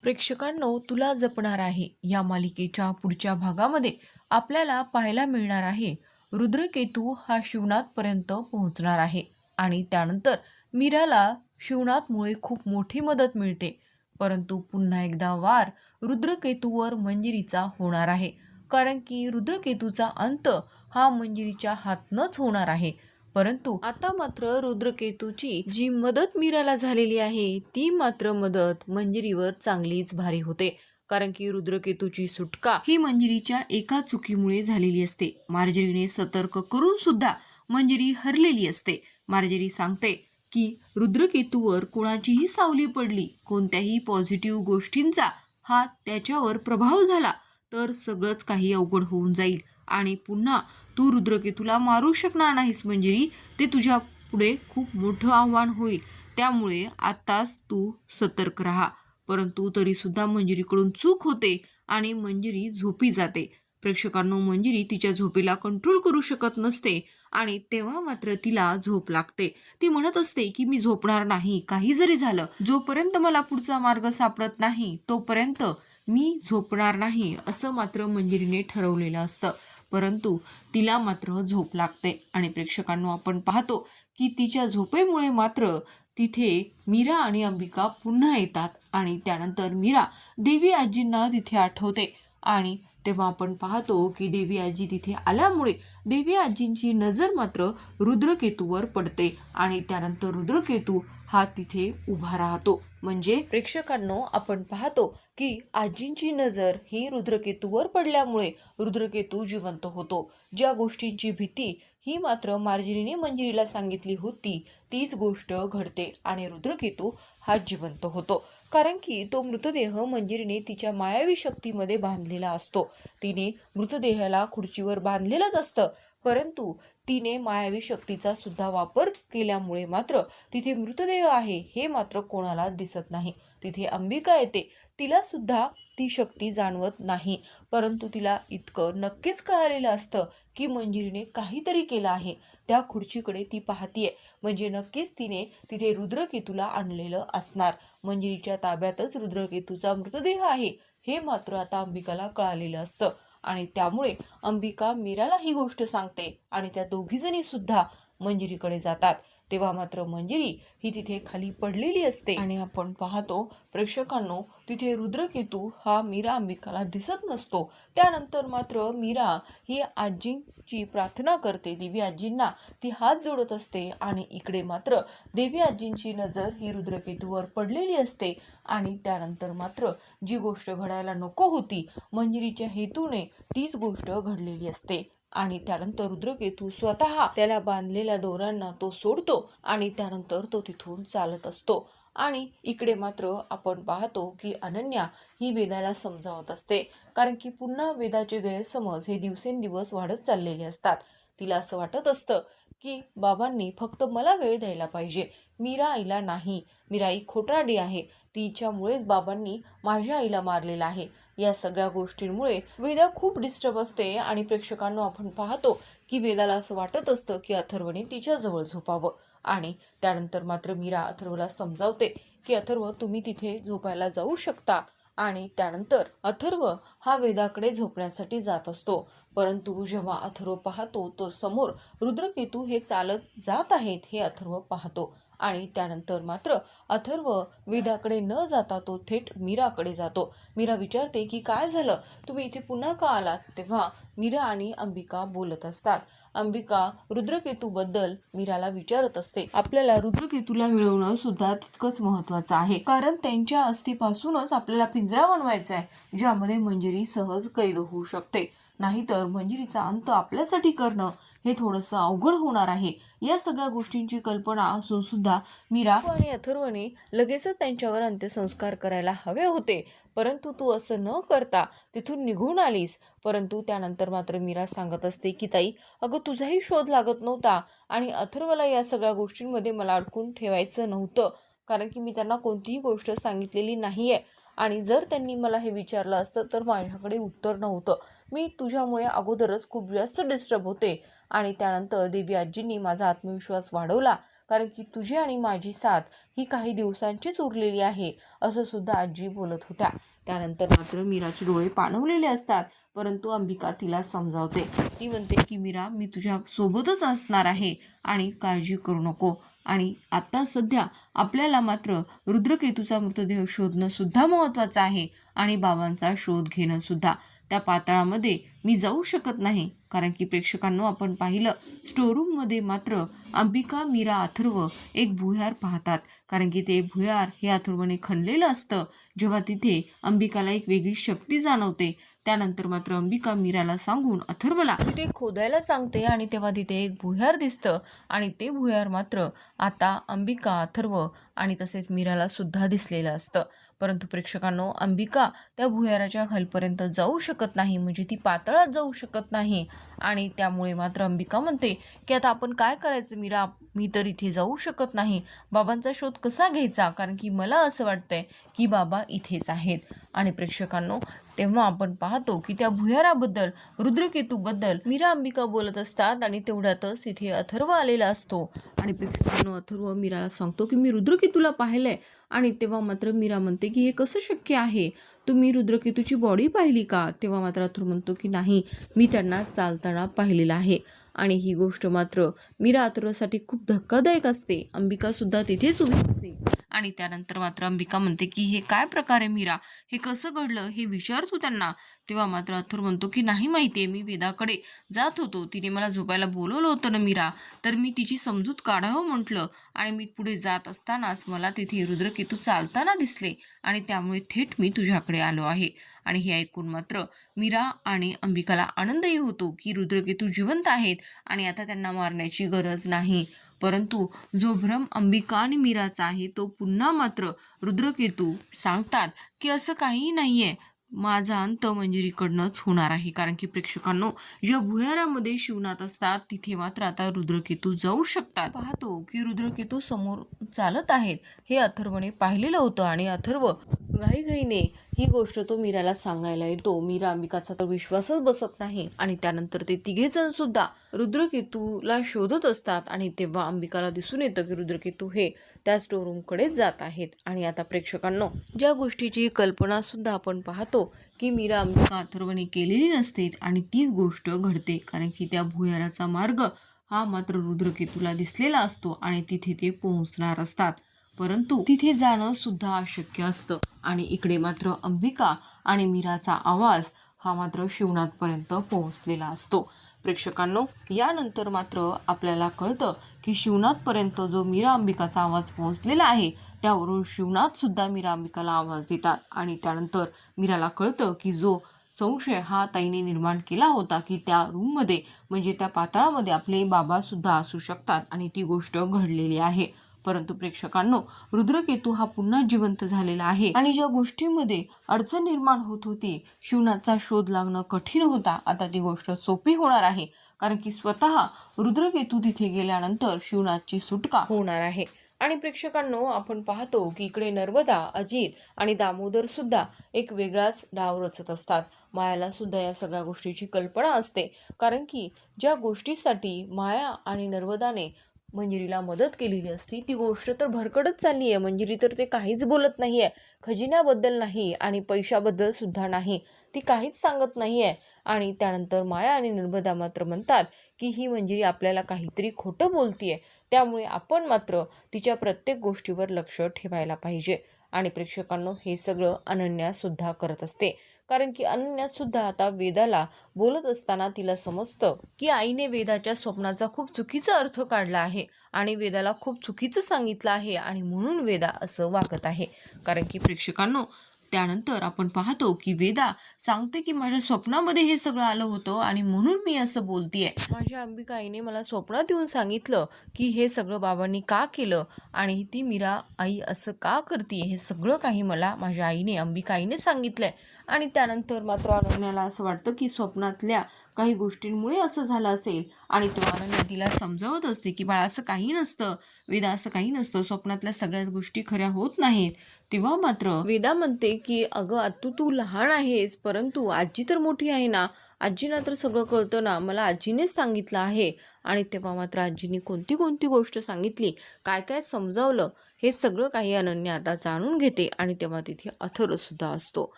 प्रेक्षकांनो, तुला जपणार आहे या मालिकेच्या पुढच्या भागामध्ये आपल्याला पाहायला मिळणार आहे रुद्रकेतू हा शिवनाथपर्यंत पोहोचणार आहे आणि त्यानंतर मीराला शिवनाथमुळे खूप मोठी मदत मिळते. परंतु पुन्हा एकदा वार रुद्रकेतूवर मंजिरीचा होणार आहे, कारण की रुद्रकेतूचा अंत हा मंजिरीच्या हातनच होणार आहे. परंतु आता मात्र रुद्रकेतूची जी मदत मीराला झालेली आहे ती मात्र मदत मंजिरीवर चांगलीच भारी होते, कारण की रुद्रकेतूची सुटका ही मंजिरीच्या एका चुकीमुळे झालेली असते. मार्जरीने सतर्क करून सुद्धा मंजिरी हरलेली असते. मार्जरी सांगते की रुद्रकेतूवर कोणाचीही सावली पडली, कोणत्याही पॉझिटिव्ह गोष्टींचा हा त्याच्यावर प्रभाव झाला तर सगळंच काही अवघड होऊन जाईल आणि पुन्हा तू रुद्रकेतूला मारू शकणार नाहीस मंजिरी. ते तुझ्या पुढे खूप मोठं आव्हान होईल. त्यामुळे आताच तू सतर्क राहा. परंतु तरी सुद्धा मंजिरीकडून चूक होते आणि मंजिरी झोपी जाते. प्रेक्षकांनो, मंजिरी तिच्या झोपेला कंट्रोल करू शकत नसते आणि तेव्हा मात्र तिला झोप लागते. ती म्हणत असते की मी झोपणार नाही, काही जरी झालं, जोपर्यंत मला पुढचा मार्ग सापडत नाही तोपर्यंत मी झोपणार नाही, असं मात्र मंजिरीने ठरवलेलं असतं. परंतु तिला मात्र झोप लागते आणि प्रेक्षकांनो, आपण पाहतो की तिच्या झोपेमुळे मात्र तिथे मीरा आणि अंबिका पुन्हा येतात आणि त्यानंतर मीरा देवी आजींना तिथे आठवते आणि तेव्हा आपण पाहतो की देवी आजी तिथे आल्यामुळे देवी आजींची नजर मात्र रुद्रकेतूवर पडते आणि त्यानंतर रुद्रकेतू हा तिथे उभा राहतो. म्हणजे प्रेक्षकांनो, आपण पाहतो की आजींची नजर ही रुद्रकेतूवर पडल्यामुळे रुद्रकेतू जिवंत होतो. ज्या गोष्टींची भीती ही मात्र मार्जरीने मंजिरीला सांगितली होती तीच गोष्ट घडते आणि रुद्रकेतू हा जिवंत होतो, कारण की तो मृतदेह मंजिरीने तिच्या मायावी शक्तीमध्ये बांधलेला असतो. तिने मृतदेहाला खुर्चीवर बांधलेलंच असतं, परंतु तिने मायावी शक्तीचा सुद्धा वापर केल्यामुळे मात्र तिथे मृतदेह आहे हे मात्र कोणाला दिसत नाही. तिथे अंबिका येते, तिला सुद्धा ती शक्ती जाणवत नाही, परंतु तिला इतकं नक्कीच कळालेलं असतं की मंजिरीने काहीतरी केलं आहे. त्या खुर्चीकडे ती पाहतीये, म्हणजे नक्कीच तिने तिथे रुद्रकेतूला आणलेलं असणार. मंजिरीच्या ताब्यातच रुद्रकेतूचा मृतदेह आहे हे मात्र आता अंबिकाला कळालेलं असतं आणि त्यामुळे अंबिका मीराला ही गोष्ट सांगते आणि त्या दोघीजणी सुद्धा मंजिरीकडे जातात. तेव्हा मात्र मंजिरी ही तिथे खाली पडलेली असते आणि आपण पाहतो प्रेक्षकांनो, तिथे रुद्रकेतू हा मीरा अंबिकाला दिसत नसतो. त्यानंतर मात्र मीरा ही आजींची प्रार्थना करते, देवी आजींना ती हात जोडत असते आणि इकडे मात्र देवी आजींची नजर ही रुद्रकेतूवर पडलेली असते आणि त्यानंतर मात्र जी गोष्ट घडायला नको होती मंजिरीच्या हेतूने तीच गोष्ट घडलेली असते आणि त्यानंतर रुद्रकेतू स्वतः त्याला बांधलेल्या दोऱ्यांना तो सोडतो आणि त्यानंतर तो तिथून चालत असतो. आणि इकडे मात्र आपण पाहतो की अनन्या ही वेदाला समजावत असते, कारण की पुन्हा वेदाचे गैरसमज हे दिवसेंदिवस वाढत चाललेले असतात. तिला असं वाटत असतं की बाबांनी फक्त मला वेळ द्यायला पाहिजे, मीरा आईला नाही. मीरा आई खोटारडी आहे, तिच्यामुळेच बाबांनी माझ्या आईला मारलेलं आहे. या सगळ्या गोष्टींमुळे वेदा खूप डिस्टर्ब असते आणि प्रेक्षकांना आपण पाहतो की वेदाला असं वाटत असतं की अथर्वने तिच्याजवळ झोपावं आणि त्यानंतर मात्र मीरा अथर्वला समजावते की अथर्व, तुम्ही तिथे झोपायला जाऊ शकता आणि त्यानंतर अथर्व हा वेदाकडे झोपण्यासाठी जात असतो. परंतु जेव्हा अथर्व पाहतो तो समोर रुद्रकेतू हे चालत जात आहेत हे अथर्व पाहतो आणि त्यानंतर मात्र अथर्व वेदाकडे न जाता तो थेट मीराकडे जातो. मीरा विचारते की काय झालं, तुम्ही इथे पुन्हा का आलात? तेव्हा मीरा आणि अंबिका बोलत असतात. अंबिका रुद्रकेतूबद्दल मीराला विचारत असते. आपल्याला रुद्रकेतूला मिळवणं सुद्धा तितकंच महत्वाचं आहे, कारण त्यांच्या अस्थिपासूनच आपल्याला पिंजरा बनवायचा आहे ज्यामध्ये मंजिरी सहज कैद होऊ शकते. नाहीतर मंजिरीचा अंत आपल्यासाठी करणं हे थोडंसं अवघड होणार आहे. या सगळ्या गोष्टींची कल्पना असून सुद्धा मीरा आणि अथर्वने लगेचच त्यांच्यावर अंत्यसंस्कार करायला हवे होते, परंतु तू असं न करता तिथून निघून आलीस. परंतु त्यानंतर मात्र मीरा सांगत असते की ताई, अगं तुझाही शोध लागत नव्हता आणि अथर्वला या सगळ्या गोष्टींमध्ये मला अडकून ठेवायचं नव्हतं, कारण की मी त्यांना कोणतीही गोष्ट सांगितलेली नाहीये आणि जर त्यांनी मला हे विचारलं असतं तर माझ्याकडे उत्तर नव्हतं. मी तुझ्यामुळे अगोदरच खूप जास्त डिस्टर्ब होते आणि त्यानंतर देवी आजींनी माझा आत्मविश्वास वाढवला कारण की तुझी आणि माझी साथ ही काही दिवसांचीच उरलेली आहे, असं सुद्धा आजी बोलत होत्या. त्यानंतर मात्र मीराचे डोळे पाणवलेले असतात, परंतु अंबिका तिला समजावते. ती म्हणते की मीरा, मी तुझ्या सोबतच असणार आहे आणि काळजी करू नको. आणि आता सध्या आपल्याला मात्र रुद्रकेतूचा मृतदेह शोधणं सुद्धा महत्त्वाचं आहे आणि बाबांचा शोध घेणं सुद्धा. त्या पाताळामध्ये मी जाऊ शकत नाही, कारण की प्रेक्षकांनो, आपण पाहिलं स्टोरूममध्ये मात्र अंबिका, मीरा, अथर्व एक भुयार पाहतात, कारण की ते भुयार हे अथर्वने खणलेलं असतं. जेव्हा तिथे अंबिकाला एक वेगळी शक्ती जाणवते, त्यानंतर मात्र अंबिका मीराला सांगून अथर्वला तिथे खोदायला सांगते आणि तेव्हा तिथे एक भुयार दिसतं आणि ते भुयार मात्र आता अंबिका, अथर्व आणि तसेच मीराला सुद्धा दिसलेलं असतं. परंतु प्रेक्षकांनो, अंबिका त्या भुयाराच्या खालपर्यंत जाऊ शकत नाही, म्हणजे ती पातळात जाऊ शकत नाही. आणि त्यामुळे मात्र अंबिका म्हणते की आता आपण काय करायचं मीरा, मी तर इथे जाऊ शकत नाही. बाबांचा शोध कसा घ्यायचा, कारण की मला असं वाटतंय की बाबा इथेच आहेत. आणि प्रेक्षकांनो, तेव्हा आपण पाहतो की त्या भुयाराबद्दल, रुद्रकेतूबद्दल मीरा अंबिका बोलत असतात आणि तेवढ्यातच इथे अथर्व आलेला असतो. आणि प्रेक्षकांनो, अथर्व मीराला सांगतो की मी रुद्रकेतूला पाहिलंय. आणि तेव्हा मात्र मीरा म्हणते की हे कसं शक्य आहे, तुम्ही रुद्रकेतूची बॉडी पाहिली का? तेव्हा मात्र अथर्व म्हणतो की नाही, मी त्यांना चालताना पाहिलेलं आहे. आणि ही गोष्ट मात्र मीरा अथर्वसाठी खूप धक्कादायक असते. अंबिका सुद्धा तिथेच उभी असते. आणि त्यानंतर मात्र अंबिका म्हणते की हे काय प्रकार आहे मीरा, हे कसं घडलं, हे विचारतो त्यांना. तेव्हा मात्र अथर्व म्हणतो की नाही माहिती आहे, मी वेदाकडे जात होतो, तिने मला झोपायला बोलवलं होतं ना मीरा, तर मी तिची समजूत काढावं म्हटलं आणि मी पुढे जात असतानाच मला तिथे रुद्रकेतू चालताना दिसले आणि त्यामुळे थेट मी तुझ्याकडे आलो आहे. आणि हे ऐकून मात्र मीरा आणि अंबिकाला आनंदही होतो की रुद्रकेतू जिवंत आहेत आणि आता त्यांना मारण्याची गरज नाही. परंतु जो भ्रम अंबिका आणि मीराचा आहे, तो पुन्हा मात्र रुद्रकेतू सांगतात की असं काही नाहीये, माझा अंत मंजिरीकडनंच होणार आहे. कारण की प्रेक्षकांनो, ज्या भुयारामध्ये शिवनाथ असतात तिथे मात्र आता रुद्रकेतू जाऊ शकतात. पाहतो की रुद्रकेतू समोर चालत आहेत, हे अथर्वने पाहिलेलं होतं आणि अथर्व घाईघाईने ही गोष्ट तो मीराला सांगायला येतो. मीरा अंबिकाचा तर विश्वासच बसत नाही आणि त्यानंतर ते तिघेजण सुद्धा रुद्रकेतूला शोधत असतात. आणि तेव्हा अंबिकाला दिसून येतं की रुद्रकेतू हे त्या स्टोरूमकडेच जात आहेत. आणि आता प्रेक्षकांनो, ज्या गोष्टीची कल्पना सुद्धा आपण पाहतो की मीरा अंबिका अथर्वने केलेली नसते आणि तीच गोष्ट घडते, कारण की त्या भुयाराचा मार्ग हा मात्र रुद्रकेतूला दिसलेला असतो आणि तिथे ते पोहोचणार असतात. परंतु तिथे जाणं सुद्धा अशक्य असतं. आणि इकडे मात्र अंबिका आणि मीराचा आवाज हा मात्र शिवनाथपर्यंत पोहोचलेला असतो. प्रेक्षकांनो, यानंतर मात्र आपल्याला कळतं की शिवनाथपर्यंत जो मीरा अंबिकाचा आवाज पोहोचलेला आहे, त्यावरून शिवनाथ सुद्धा मीरा अंबिकाला आवाज देतात. आणि त्यानंतर मीराला कळतं की जो संशय हा ताईने निर्माण केला होता की त्या रूममध्ये, म्हणजे त्या पाताळामध्ये आपले बाबा सुद्धा असू शकतात, आणि ती गोष्ट घडलेली आहे. परंतु प्रेक्षकांनो, रुद्रकेतू हा पुन्हा जिवंत झालेला आहे आणि ज्या गोष्टीमध्ये अडचण निर्माण होत होती, शिवनाथचा शोध लागणं कठीण होता, आता ती गोष्ट सोपी होणार आहे, कारण की स्वतः रुद्रकेतू तिथे गेल्यानंतर शिवनाथची सुटका होणार आहे. आणि प्रेक्षकांनो, आपण पाहतो की इकडे नर्मदा, अजित आणि दामोदर सुद्धा एक वेगळाच डाव रचत असतात. मायाला सुद्धा या सगळ्या गोष्टीची कल्पना असते, कारण की ज्या गोष्टीसाठी माया आणि नर्मदाने मंजिरीला मदत केलेली असती, ती गोष्ट तर भरकडत चालली आहे. मंजिरी तर ते काहीच बोलत नाही आहे, खजिन्याबद्दल नाही आणि पैशाबद्दल सुद्धा नाही, ती काहीच सांगत नाही आहे. आणि त्यानंतर माया आणि नर्मदा मात्र म्हणतात की ही मंजिरी आपल्याला काहीतरी खोटं बोलतीये, त्यामुळे आपण मात्र तिच्या प्रत्येक गोष्टीवर लक्ष ठेवायला पाहिजे. आणि प्रेक्षकांनो, हे सगळं अनन्या सुद्धा करत असते, कारण की अनन्या सुद्धा आता वेदाला बोलत असताना तिला समजतं की आईने वेदाच्या स्वप्नाचा खूप चुकीचा अर्थ काढला आहे आणि वेदाला खूप चुकीचं सांगितलं आहे आणि म्हणून वेदा असं वागत आहे. कारण की प्रेक्षकांनो, त्यानंतर आपण पाहतो की वेदा सांगते की माझ्या स्वप्नामध्ये हे सगळं आलं होतं आणि म्हणून मी असं बोलतीये. माझ्या अंबिका आईने मला स्वप्नात येऊन सांगितलं की हे सगळं बाबांनी का केलं आणि ती मीरा आई असं का करते, हे सगळं काही मला माझ्या आईने, अंबिका आईने सांगितलंय. आणि त्यानंतर मात्र अनन्याला असं वाटतं की स्वप्नातल्या काही गोष्टींमुळे असं झालं असेल. आणि तेव्हा अनन्या तिला समजावत असते की बाळा, असं काही नसतं, वेदा असं काही नसतं, स्वप्नातल्या सगळ्याच गोष्टी खऱ्या होत नाहीत. तेव्हा मात्र वेदा म्हणते की अगं आतू, तू लहान आहेस, परंतु आजी तर मोठी आहे ना, आजींना तर सगळं कळतं ना, मला आजीनेच सांगितलं आहे. आणि तेव्हा मात्र आजीनी कोणती कोणती गोष्ट सांगितली, काय काय समजावलं, हे सगळं काही अनन्या आता जाणून घेते. आणि तेव्हा तिथे अथर्वसुद्धा असतो.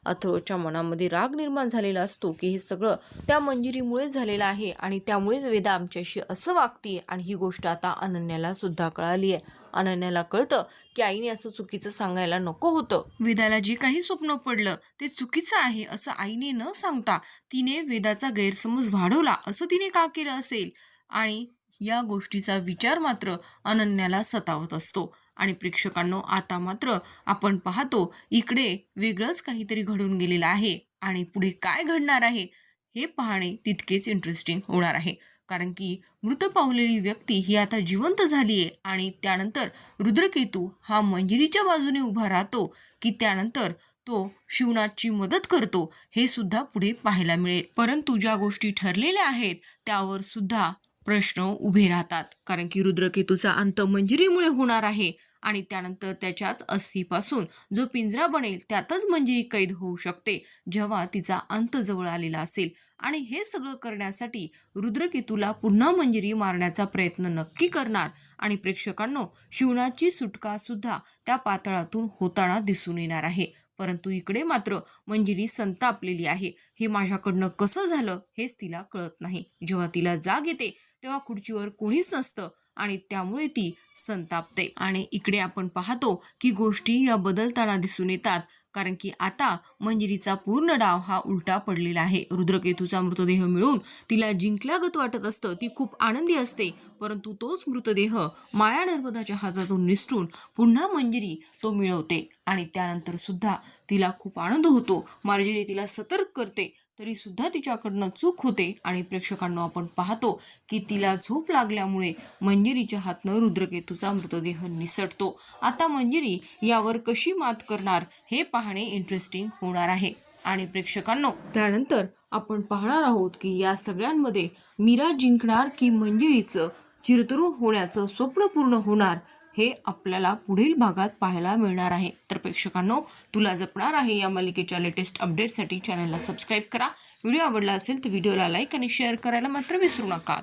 अथर्वच्या मनामध्ये राग निर्माण झालेला असतो की हे सगळं त्या मंजिरीमुळेच झालेलं आहे आणि त्यामुळेच वेदा आमच्याशी असं वागतीये. आणि ही गोष्ट आता अनन्याला सुद्धा कळाली आहे. अनन्याला कळतं की आईने असं चुकीचं सांगायला नको होतं. वेदाला जे काही स्वप्न पडलं ते चुकीचं आहे असं आईने न सांगता तिने वेदाचा गैरसमज वाढवला असं तिने का केलं असेल. आणि या गोष्टीचा विचार मात्र अनन्याला सतावत असतो. आणि प्रेक्षकांनो, आता मात्र आपण पाहतो इकडे वेगळंच काहीतरी घडून गेलेलं आहे आणि पुढे काय घडणार आहे हे पाहणे तितकेच इंटरेस्टिंग होणार आहे. कारण की मृत पावलेली व्यक्ती ही आता जिवंत झाली आहे. आणि त्यानंतर रुद्रकेतू हा मंजिरीच्या बाजूने उभा राहतो की त्यानंतर तो शिवनाथची मदत करतो, हे सुद्धा पुढे पाहायला मिळेल. परंतु ज्या गोष्टी ठरलेल्या आहेत त्यावर सुद्धा प्रश्न उभे राहतात. कारण की रुद्रकेतूचा अंत मंजिरीमुळे होणार आहे आणि त्यानंतर त्याच्याच अस्सीपासून जो पिंजरा बनेल त्यातच मंजिरी कैद होऊ शकते जेव्हा तिचा अंत जवळ आलेला असेल. आणि हे सगळं करण्यासाठी रुद्रकेतूला पुन्हा मंजिरी मारण्याचा प्रयत्न नक्की करणार. आणि प्रेक्षकांनो, शिवनाथची सुटका सुद्धा त्या पातळातून होताना दिसून येणार आहे. परंतु इकडे मात्र मंजिरी संतापलेली आहे. हे माझ्याकडनं कसं झालं हेच तिला कळत नाही. जेव्हा तिला जाग येते तेव्हा खुर्चीवर कोणीच नसतं आणि त्यामुळे ती संतापते. आणि इकडे आपण पाहतो की गोष्टी या बदलताना दिसून येतात. कारण की आता मंजिरीचा पूर्ण डाव हा उलटा पडलेला आहे. रुद्रकेतूचा मृतदेह मिळून तिला जिंकल्यागत वाटत असतं. ती खूप आनंदी असते. परंतु तोच मृतदेह माया नर्मदाच्या हातातून निसटून पुन्हा मंजिरी तो मिळवते. आणि त्यानंतर सुद्धा तिला खूप आनंद होतो. मार्जरी तिला सतर्क करते तरी सुद्धा तिच्याकडनं चूक होते. आणि प्रेक्षकांना आपण पाहतो की तिला झोप लागल्यामुळे मंजिरीच्या हातनं रुद्रकेतूचा मृतदेह निसटतो. आता मंजिरी यावर कशी मात करणार हे पाहणे इंटरेस्टिंग होणार आहे. आणि प्रेक्षकांनो, त्यानंतर आपण पाहणार आहोत की या सगळ्यांमध्ये मीरा जिंकणार की मंजिरीचं चिरतरुण होण्याचं स्वप्न पूर्ण होणार, हे आपल्याला पुढील भागात पाहायला मिळणार आहे. तर प्रेक्षकांनो, तुला जपणार आहे या मालिकेच्या लेटेस्ट अपडेटसाठी चॅनलला सबस्क्राईब करा. व्हिडिओ आवडला असेल तर व्हिडिओला लाईक आणि शेअर करायला मात्र विसरू नका.